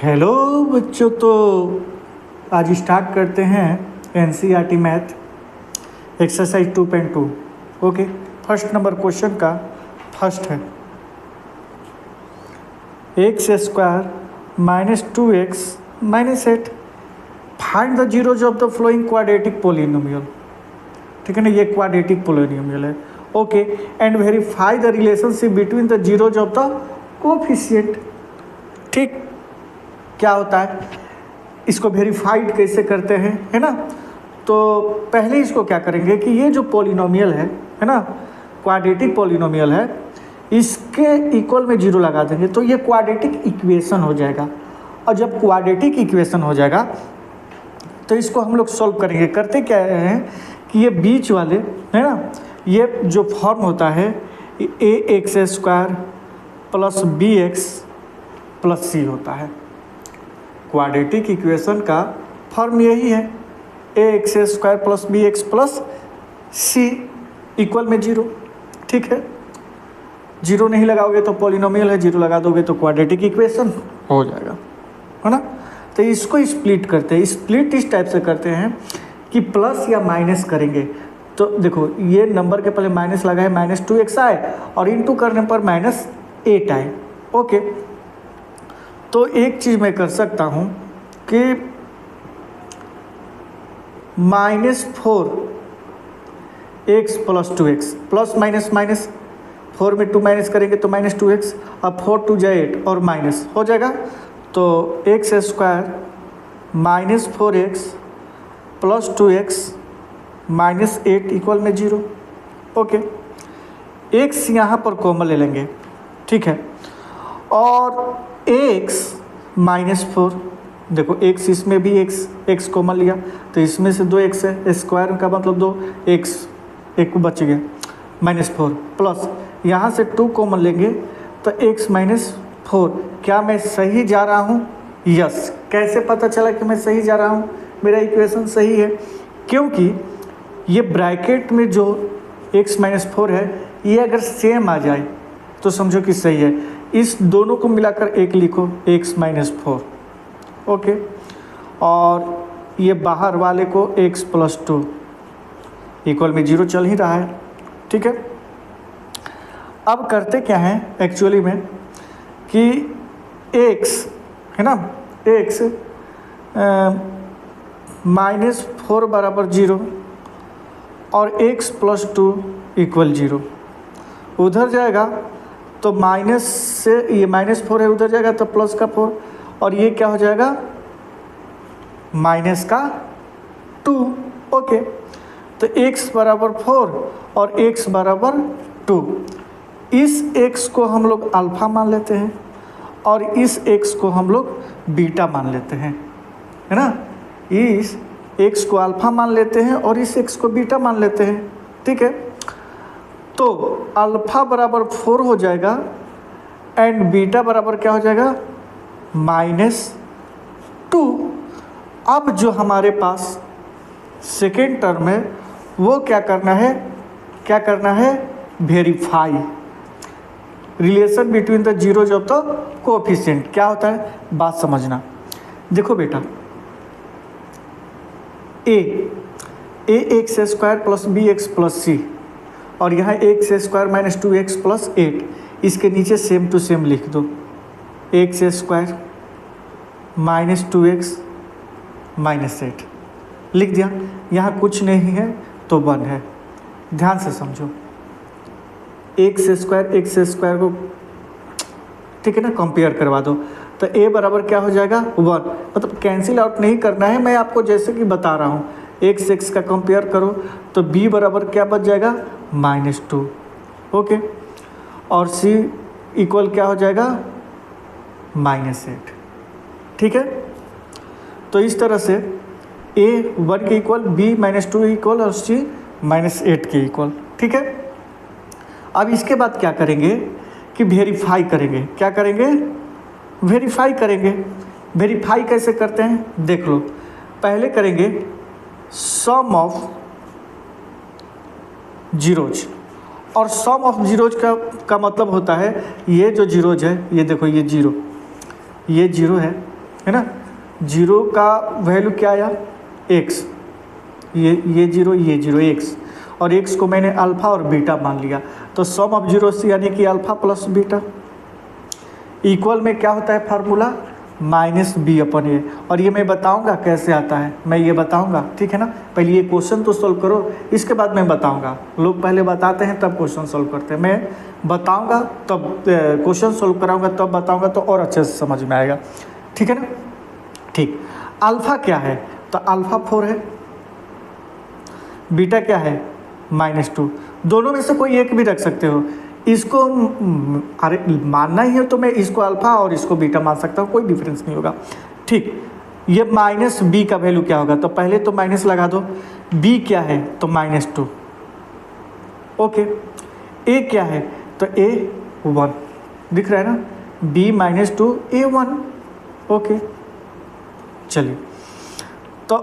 Hello बच्चों, तो आज स्टार्ट करते हैं NCERT math exercise 2.2। Okay, first number question का फर्स्ट है X square minus 2x minus 8, find the zeros of the flowing quadratic polynomial. ठीक है ना, ये क्वाड्रेटिक पोलिनोमियल है। Okay, and verify the relationship between the zeros of the coefficient. ठीक, क्या होता है, इसको वेरीफाइड कैसे करते हैं, है ना। तो पहले इसको क्या करेंगे कि ये जो पोलिनोमियल है ना, क्वाड्रेटिक पोलिनोमियल है, इसके इक्वल में जीरो लगा देंगे तो ये क्वाड्रेटिक इक्वेशन हो जाएगा। और जब क्वाड्रेटिक इक्वेशन हो जाएगा तो इसको हम लोग सॉल्व करेंगे। करते क्या है कि ये बीच वाले है ना, ये जो फॉर्म होता है A X square plus B X plus C होता है। क्वाड्रेटिक इक्वेशन का फॉर्म यही है, A X square plus B X plus C equal में जीरो। ठीक है, जीरो नहीं लगाओगे तो पॉलिनोमियल है, जीरो लगा दोगे तो क्वाड्रेटिक इक्वेशन हो जाएगा, है ना। तो इसको स्प्लिट करते हैं। स्प्लिट इस टाइप से करते हैं कि प्लस या माइनस करेंगे। तो देखो, ये नंबर के पहले माइनस लगा है, माइनस 2x आए और इनटू करने पर माइनस 8 आए। ओके, तो एक चीज़ मैं कर सकता हूँ कि -4x plus 2x plus minus minus 4 में 2 माइनस करेंगे तो माइनस 2x, अब 4 2 जा 8 और माइनस हो जाएगा। तो X square minus 4x plus 2x minus 8 equal में 0। ओके, x यहाँ पर कॉमन ले लेंगे, ठीक है। और x माइनस 4, देखो x इसमें भी x कॉमन लिया तो इसमें से 2x है, स्क्वायर का मतलब 2x, एक बच गया माइनस 4, प्लस यहाँ से 2 कॉमन लेंगे तो x माइनस 4। क्या मैं सही जा रहा हूँ? यस। कैसे पता चला कि मैं सही जा रहा हूँ? मेरा इक्वेशन सही है, क्योंकि ये ब्रैकेट में जो x माइनस 4 है ये अगर सेम आ जाए तो समझो कि सही है। इस दोनों को मिलाकर एक लिखो, x माइनस 4। ओके, और ये बाहर वाले को x प्लस 2 इक्वल में 0 चल ही रहा है। ठीक है, अब करते क्या है एक्चुअली में कि x है ना, x माइनस 4 बराबर 0 और x प्लस 2 इक्वल 0 उधर जाएगा तो माइनस से ये माइनस 4 है, उधर जाएगा तो प्लस का 4, और ये क्या हो जाएगा माइनस का 2। ओके, तो x बराबर 4 और x बराबर 2। इस x को हम लोग अल्फ़ा मान लेते हैं और इस x को हम लोग बीटा मान लेते हैं, है ना। इस x को अल्फ़ा मान लेते हैं और इस x को बीटा मान लेते हैं। ठीक है, तो अल्फ़ा बराबर 4 हो जाएगा एंड बीटा बराबर क्या हो जाएगा -2। अब जो हमारे पास सेकेंड टर्म है वो क्या करना है, verify relation between the zeros of the coefficient. क्या होता है बात समझना। देखो बेटा, A X square plus B X plus C, और यहाँ x square minus 2x plus 8, इसके नीचे सेम टू सेम लिख दो, x square minus 2x minus 8 लिख दिया। यहाँ कुछ नहीं है तो 1 है। ध्यान से समझो, एक्स स्क्वायर को ठीक है ना कंपेयर करवा दो तो a बराबर क्या हो जाएगा 1, मतलब कैंसिल आउट नहीं करना है, मैं आपको जैसे कि बता रहा हूँ। x का कंपेयर करो तो b बराबर क्या बच जाएगा -2। ओके, और c इक्वल क्या हो जाएगा -8। ठीक है, तो इस तरह से a 1 के इक्वल, b -2 इक्वल और c -8 के इक्वल। ठीक है, अब इसके बाद क्या करेंगे कि वेरीफाई करेंगे। क्या करेंगे? वेरीफाई करेंगे। वेरीफाई कैसे करते हैं देख लो। पहले करेंगे सम ऑफ जीरोज, और सम ऑफ जीरोज का मतलब होता है ये जो जीरोज है, ये देखो ये जीरो है, है ना। 0 का वैल्यू क्या आया, x, ये 0 ये 0 x, और x को मैंने अल्फ़ा और बीटा मान लिया, तो सम ऑफ जीरोस यानी कि अल्फ़ा प्लस बीटा इक्वल में क्या होता है फार्मूला, -b/a। और ये मैं बताऊंगा कैसे आता है, मैं ये बताऊंगा, ठीक है ना। पहले ये क्वेश्चन तो सॉल्व करो, इसके बाद मैं बताऊंगा। लोग पहले बताते हैं तब क्वेश्चन सॉल्व करते हैं, मैं बताऊंगा तब क्वेश्चन सॉल्व कराऊंगा, तब बताऊंगा तो और अच्छे से समझ में आएगा, ठीक है ना। ठीक, अल्फ़ा क्या है, तो अल्फ़ा 4 है, बीटा क्या है -2, दोनों में से कोई एक भी रख सकते हो। इसको अरे मानना ही है तो मैं इसको अल्फ़ा और इसको बीटा मान सकता हूँ, कोई डिफरेंस नहीं होगा। ठीक, ये -b का वैल्यू क्या होगा, तो पहले तो माइनस लगा दो, b क्या है तो -2, ओके। a क्या है तो a 1, दिख रहा है ना, b -2 a 1, ओके। चलिए, तो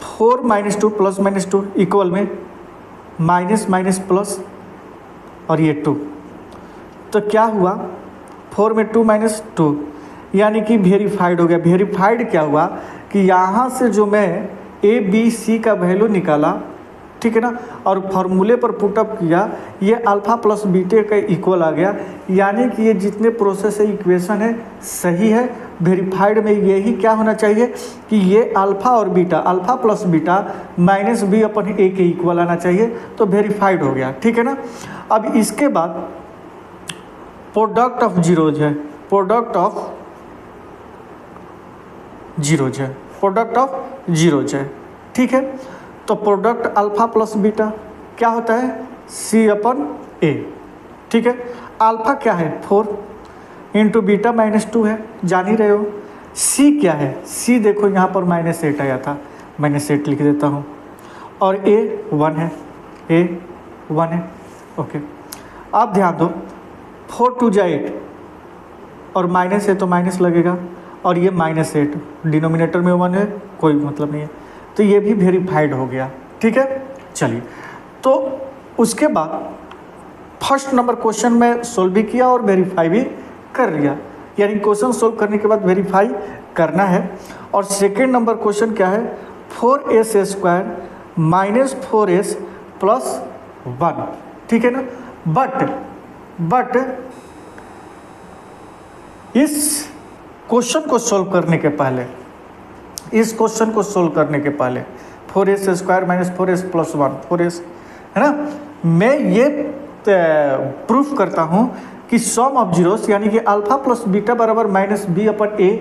4 -2 प्लस -2 इक्वल में माइनस प्लस और ये 2, तो क्या हुआ 4 में 2 - 2 यानी कि वेरीफाइड हो गया। वेरीफाइड क्या हुआ कि यहाँ से जो मैं ए बी सी का वैल्यू निकाला, ठीक है ना, और फॉर्मूले पर पुटअप किया, ये अल्फ़ा प्लस बीटा का इक्वल आ गया, यानी कि ये जितने प्रोसेस है इक्वेशन है सही है। वेरीफाइड में यही क्या होना चाहिए कि ये अल्फ़ा और beta, alpha plus beta -b/a के इक्वल आना चाहिए, तो वेरीफाइड हो गया, ठीक है ना। अब इसके बाद प्रोडक्ट ऑफ जीरोज है, प्रोडक्ट ऑफ जीरोज है, प्रोडक्ट ऑफ जीरोज है, ठीक है। तो प्रोडक्ट अल्फ़ा प्लस बीटा क्या होता है c/a, ठीक है। अल्फ़ा क्या है 4 इंटू बीटा -2 है, जान ही रहे हो। c क्या है, c देखो यहाँ पर -8 आया था, -8 लिख देता हूँ, और a 1 है, a 1 है, ओके। अब ध्यान दो, 4 2 8 और माइनस है तो माइनस लगेगा, और ये -8 डिनोमिनेटर में 1 है, कोई मतलब नहीं है, तो ये भी वेरीफाइड हो गया, ठीक है। चलिए, तो उसके बाद फर्स्ट नंबर क्वेश्चन में सोल्व भी किया और वेरीफाई भी कर लिया, यानी क्वेश्चन सोल्व करने के बाद वेरीफाई करना है। और सेकेंड नंबर क्वेश्चन क्या है, 4s² - 4s + 1, ठीक है ना। बट इस क्वेश्चन को सोल्व करने के पहले, इस क्वेश्चन को सोल्व करने के पहले 4s² - 4s + 1 4s है ना, मैं ये प्रूफ करता हूँ कि सम ऑफ जीरोस यानी कि अल्फ़ा प्लस बीटा बराबर -b/a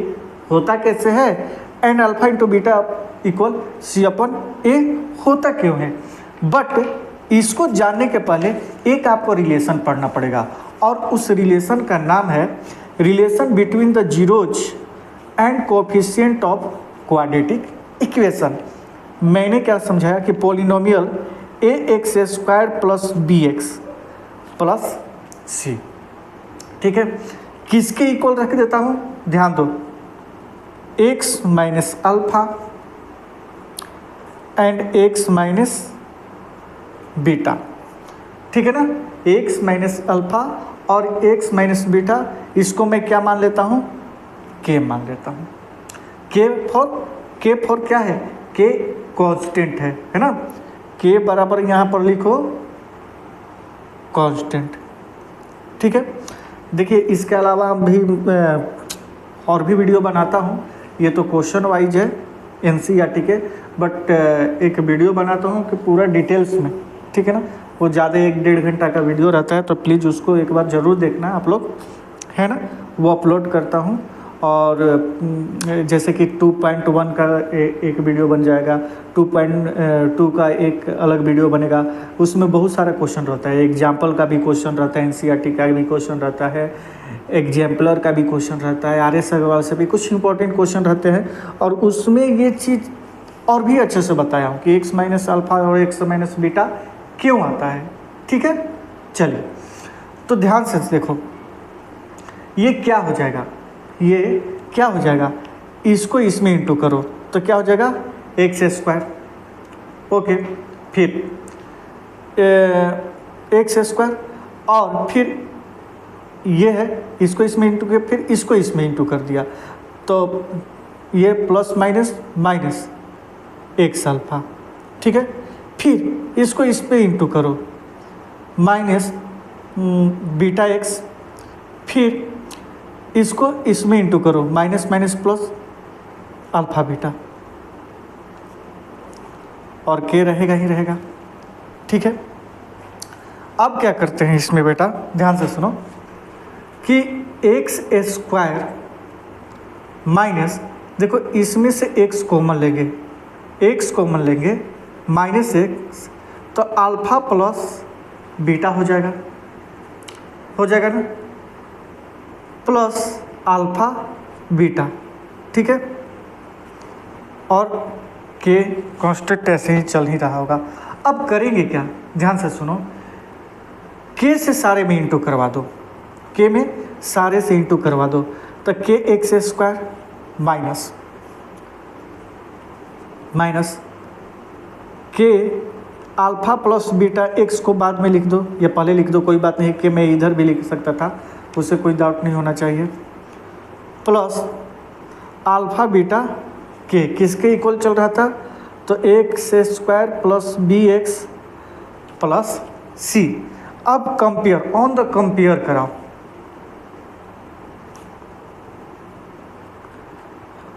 होता कैसे है, and alpha into beta equal c/a होता क्यों है। बट इसको जानने के पहले एक आपको रिलेशन पढ़ना पड़ेगा, और उस रिलेशन का नाम है relation between the zeros and coefficient of quadratic equation. मैंने क्या समझाया कि पॉलिनोमियल ax² + bx + c, ठीक है, किसके इक्वल रख देता हूँ, ध्यान दो, x - alpha and x - beta, ठीक है ना। x - अल्फ़ा और x - बीटा, इसको मैं क्या मान लेता हूँ, k मान लेता हूँ। k फॉर क्या है, k कांस्टेंट है ना, k बराबर यहाँ पर लिखो कांस्टेंट, ठीक है। देखिए, इसके अलावा भी और भी वीडियो बनाता हूँ, ये तो क्वेश्चन वाइज है NCERT के, बट एक वीडियो बनाता हूँ कि पूरा डिटेल्स में, ठीक है ना, वो ज़्यादा 1-1.5 घंटा का वीडियो रहता है, तो प्लीज़ उसको एक बार ज़रूर देखना आप लोग, है ना, वो अपलोड करता हूँ। और जैसे कि 2.1 का एक वीडियो बन जाएगा, 2.2 का एक अलग वीडियो बनेगा, उसमें बहुत सारा क्वेश्चन रहता है, एग्जाम्पल का भी क्वेश्चन रहता है, NCERT का भी क्वेश्चन रहता है, एग्जाम्पलर का भी क्वेश्चन रहता है, RS अग्रवाल से भी कुछ इंपॉर्टेंट क्वेश्चन रहते हैं, और उसमें ये चीज़ और भी अच्छे से बताया हूँ कि x - अल्फ़ा और x - बीटा क्यों आता है, ठीक है। चलिए, तो ध्यान से देखो, ये क्या हो जाएगा, ये क्या हो जाएगा, इसको इसमें इंटू करो तो क्या हो जाएगा x², ओके। फिर x², और फिर ये है, इसको इसमें इंटू किया, फिर इसको इसमें इंटू कर दिया, तो ये plus minus minus x alpha, ठीक है। फिर इसको इस पे इंटू करो, माइनस बीटा एक्स, फिर इसको इसमें इंटू करो, minus minus plus alpha beta, और के रहेगा ही रहेगा, ठीक है। अब क्या करते हैं इसमें बेटा, ध्यान से सुनो कि एक्स स्क्वायर माइनस, देखो इसमें से एक्स कॉमन लेंगे, एक्स कॉमन लेंगे, माइनस एक्स, तो अल्फा प्लस बीटा हो जाएगा ना, प्लस अल्फा बीटा, ठीक है। और के कांस्टेंट ऐसे ही चल ही रहा होगा। अब करेंगे क्या, ध्यान से सुनो, के से सारे में इंटू करवा दो, के में सारे से इंटू करवा दो, तो के एक्स स्क्वायर माइनस माइनस के अल्फा प्लस बीटा एक्स को बाद में लिख दो या पहले लिख दो, कोई बात नहीं, कि मैं इधर भी लिख सकता था, उससे कोई डाउट नहीं होना चाहिए, प्लस अल्फा बीटा के किसके इक्वल चल रहा था, तो X square plus B X plus C. अब कंपेयर, ऑन द कंपेयर कराओ,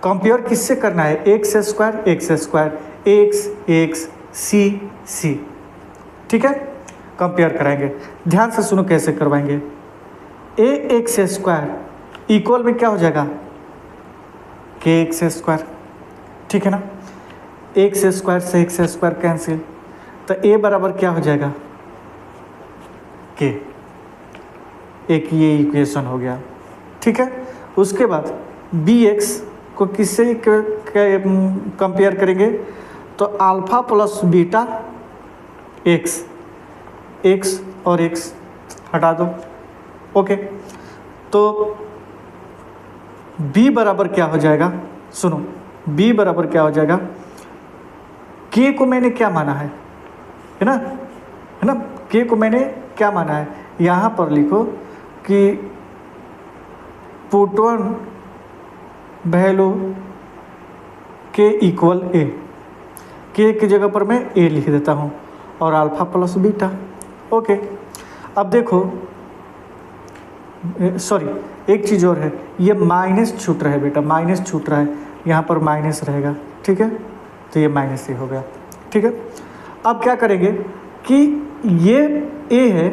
कंपेयर किससे करना है, X square X C C, ठीक है। कंपेयर कराएंगे, ध्यान से सुनो कैसे करवाएंगे, ए एक्स स्क्वायर इक्वल में क्या हो जाएगा, के एक्स स्क्वायर, ठीक है ना। एक्स स्क्वायर से एक्स स्क्वायर कैंसिल, तो ए बराबर क्या हो जाएगा, के, एक ये इक्वेशन हो गया, ठीक है। उसके बाद बी एक्स को किससे कंपेयर करेंगे, तो alpha plus beta x, x और एक्स हटा दो, ओके। तो b बराबर क्या हो जाएगा, सुनो b बराबर क्या हो जाएगा, k को मैंने क्या माना है ना, k को मैंने क्या माना है, यहाँ पर लिखो कि put one value k equal A, K की जगह पर मैं ए लिख देता हूँ, और अल्फा प्लस बीटा, ओके। अब देखो, सॉरी एक चीज़ और है, ये माइनस छूट रहा है बेटा, माइनस छूट रहा है, यहाँ पर माइनस रहेगा, ठीक है, तो ये माइनस ही हो गया, ठीक है। अब क्या करेंगे कि ये ए है,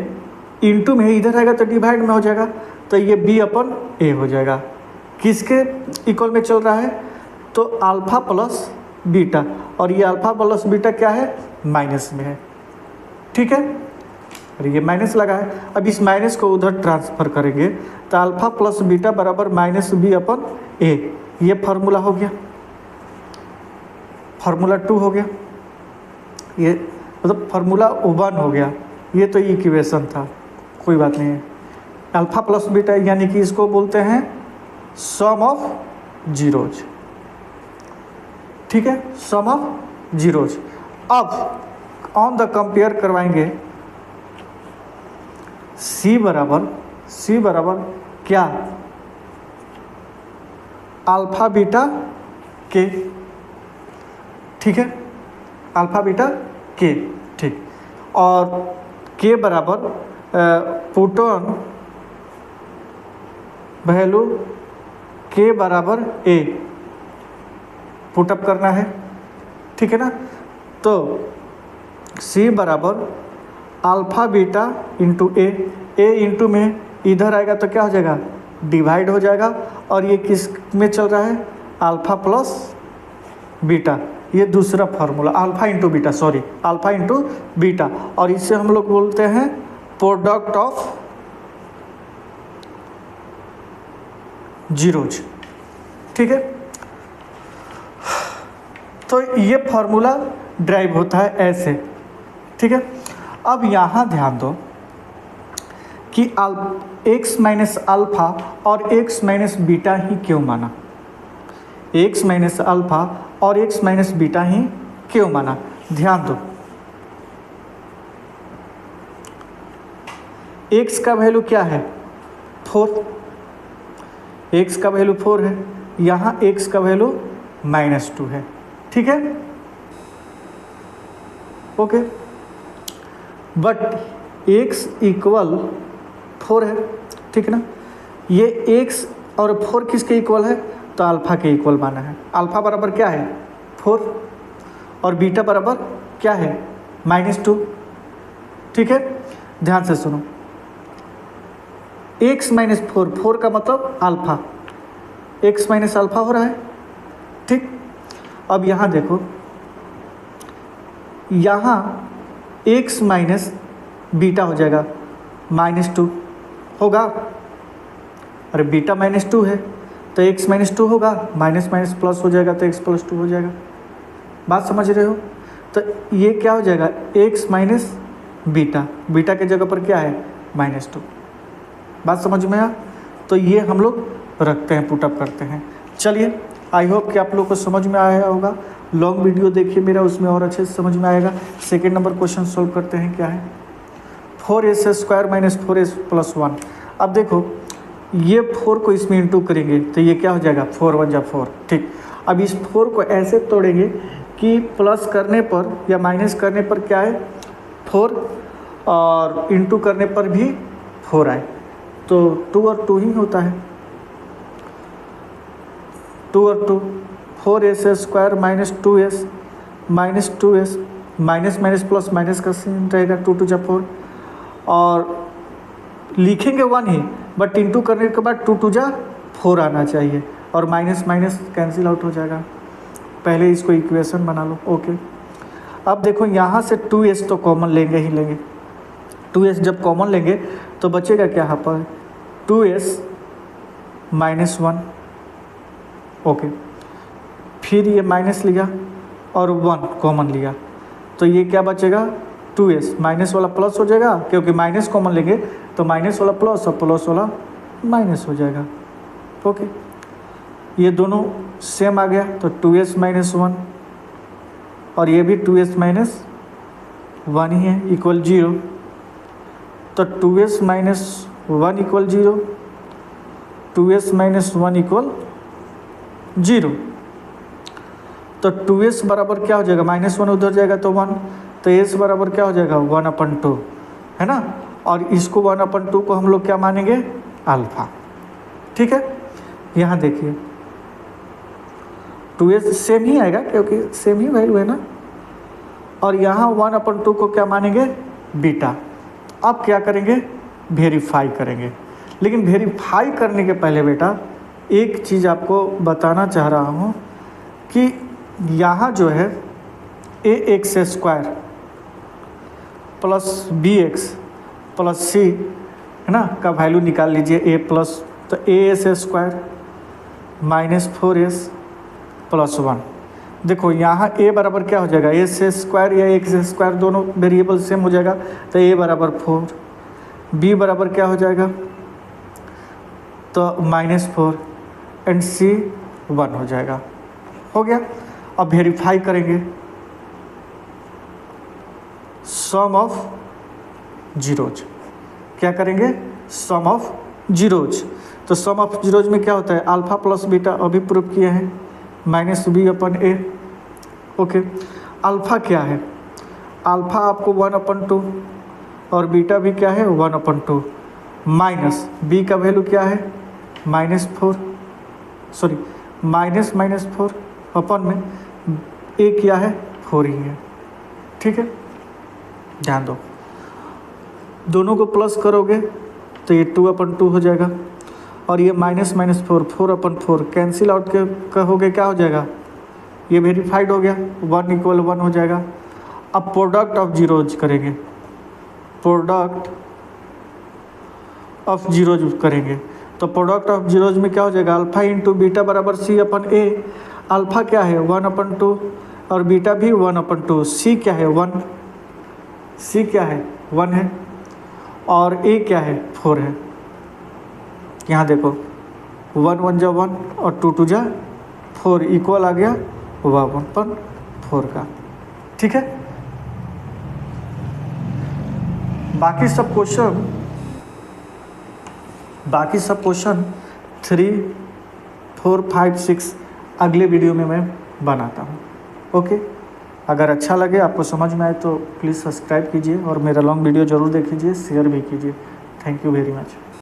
इंटू में इधर आएगा तो डिवाइड में हो जाएगा, तो ये बी अपन ए हो जाएगा, किसके इक्वल में चल रहा है, तो अल्फा प्लस बीटा, और ये अल्फा प्लस बीटा क्या है, माइनस में है, ठीक है। और ये माइनस लगा है, अब इस माइनस को उधर ट्रांसफर करेंगे, तो अल्फा प्लस बीटा बराबर माइनस बी अपन ए, ये फार्मूला हो गया, फार्मूला 2 हो गया, ये मतलब फार्मूला 1 हो गया, ये तो इक्वेशन था, कोई बात नहीं है। अल्फा प्लस बीटा यानी कि इसको बोलते हैं सम ऑफ जीरोज, ठीक है, सम ऑफ जीरोज। अब ऑन द कंपेयर करवाएंगे, सी बराबर क्या, अल्फा बीटा के, ठीक है, अल्फा बीटा के, ठीक, और के बराबर पुट ऑन वैल्यू के बराबर ए पुटअप करना है, ठीक है ना। तो सी बराबर अल्फा बीटा इंटू ए इंटू में इधर आएगा तो क्या हो जाएगा, डिवाइड हो जाएगा, और ये किस में चल रहा है, अल्फा प्लस बीटा, ये दूसरा formula, alpha into beta, sorry alpha into beta, और इससे हम लोग बोलते हैं प्रोडक्ट ऑफ जीरोज, ठीक है। तो ये फार्मूला ड्राइव होता है ऐसे, ठीक है। अब यहाँ ध्यान दो कि एक्स माइनस अल्फा और एक्स माइनस बीटा ही क्यों माना, एक्स माइनस अल्फा और एक्स माइनस बीटा ही क्यों माना, ध्यान दो। एक्स का वैल्यू क्या है, 4, एक्स का वैल्यू 4 है, यहाँ एक्स का वैल्यू -2 है। ठीक है, ओके। बट x इक्वल 4 है, ठीक है ना। ये x और 4 किसके इक्वल है, तो अल्फ़ा के इक्वल माना है। अल्फ़ा बराबर क्या है 4 और बीटा बराबर क्या है -2। ठीक है, ध्यान से सुनो, x - 4, 4 का मतलब अल्फ़ा, x - अल्फ़ा हो रहा है। ठीक, अब यहाँ देखो, यहाँ x माइनस बीटा हो जाएगा -2 होगा, अरे बीटा -2 है तो x -2 होगा, माइनस माइनस प्लस हो जाएगा तो x +2 हो जाएगा। बात समझ रहे हो, तो ये क्या हो जाएगा x माइनस बीटा, बीटा के जगह पर क्या है -2। बात समझ में आया, तो ये हम लोग रखते हैं, पुटअप करते हैं। चलिए, आई होप कि आप लोग को समझ में आया होगा। लॉन्ग वीडियो देखिए मेरा, उसमें और अच्छे से समझ में आएगा। सेकेंड नंबर क्वेश्चन सॉल्व करते हैं। क्या है 4s² - 4s + 1। अब देखो, ये 4 को इसमें इंटू करेंगे तो ये क्या हो जाएगा 4 × 1 = 4। ठीक, अब इस 4 को ऐसे तोड़ेंगे कि प्लस करने पर या माइनस करने पर क्या है 4 और इंटू करने पर भी 4 आए, तो 2 और 2 ही होता है। 2 और 2 4s² - 2s -2s, minus minus plus minus का साइन रहेगा, 2 × 2 = 4 और लिखेंगे 1 ही, बट इंटू करने के बाद 2 × 2 = 4 आना चाहिए और माइनस माइनस कैंसिल आउट हो जाएगा। पहले इसको इक्वेशन बना लो। ओके, अब देखो यहाँ से 2s तो कॉमन लेंगे ही लेंगे, 2s जब कॉमन लेंगे तो बचेगा क्या यहाँ पर 2s - 1। ओके, फिर ये माइनस लिया और 1 कॉमन लिया, तो ये क्या बचेगा 2s, माइनस वाला प्लस हो जाएगा क्योंकि माइनस कॉमन लेंगे तो माइनस वाला प्लस और प्लस वाला माइनस हो जाएगा। ओके, ये दोनों सेम आ गया तो 2s - 1 और ये भी 2s - 1 ही है, इक्वल 0। तो 2s - 1 = 0, 2s - 1 = 0। तो 2s बराबर क्या हो जाएगा -1 उधर जाएगा तो 1, तो s बराबर क्या हो जाएगा 1/2, है ना। और इसको 1/2 को हम लोग क्या मानेंगे अल्फ़ा। ठीक है, यहाँ देखिए 2s सेम ही आएगा क्योंकि सेम ही वैल्यू है ना, और यहाँ 1/2 को क्या मानेंगे बीटा। अब क्या करेंगे वेरीफाई करेंगे, लेकिन वेरीफाई करने के पहले बेटा एक चीज़ आपको बताना चाह रहा हूँ कि यहाँ जो है ax² + bx + c है ना का वैल्यू निकाल लीजिए a प्लस, तो as² - 4s + 1। देखो यहाँ a बराबर क्या हो जाएगा s² या x² दोनों वेरिएबल सेम हो जाएगा, तो a बराबर 4, b बराबर क्या हो जाएगा तो -4 एंड c 1 हो जाएगा। हो गया, अब वेरीफाई करेंगे सम ऑफ जीरोज। क्या करेंगे सम ऑफ जीरोज, तो सम ऑफ जीरोज में क्या होता है अल्फ़ा प्लस बीटा, अभी प्रूव किए हैं -b/a। ओके, अल्फ़ा क्या है, अल्फ़ा आपको 1/2 और बीटा भी क्या है 1/2, माइनस b का वैल्यू क्या है -4, सॉरी -4 अपन में a क्या है 4 ही है। ठीक है, ध्यान दो, दोनों को प्लस करोगे तो ये 2/2 हो जाएगा और ये -4 4/4 कैंसिल आउट के कहोगे क्या हो जाएगा, ये वेरीफाइड हो गया, 1 = 1 हो जाएगा। अब प्रोडक्ट ऑफ जीरोज करेंगे, प्रोडक्ट ऑफ जीरोज करेंगे तो प्रोडक्ट ऑफ जीरोज में क्या हो जाएगा अल्फ़ा × बीटा बराबर c/a। अल्फ़ा क्या है 1/2 और बीटा भी 1/2, c क्या है 1, c क्या है 1 है और a क्या है 4 है। यहाँ देखो 1 × 1 = 1 और 2 × 2 = 4 इक्वल आ गया 1/4 का। ठीक है, बाकी सब क्वेश्चन 3, 4, 5, 6 अगले वीडियो में मैं बनाता हूँ। ओके, अगर अच्छा लगे, आपको समझ में आए तो प्लीज़ सब्सक्राइब कीजिए और मेरा लॉन्ग वीडियो ज़रूर देखिए, शेयर भी कीजिए। Thank you very much.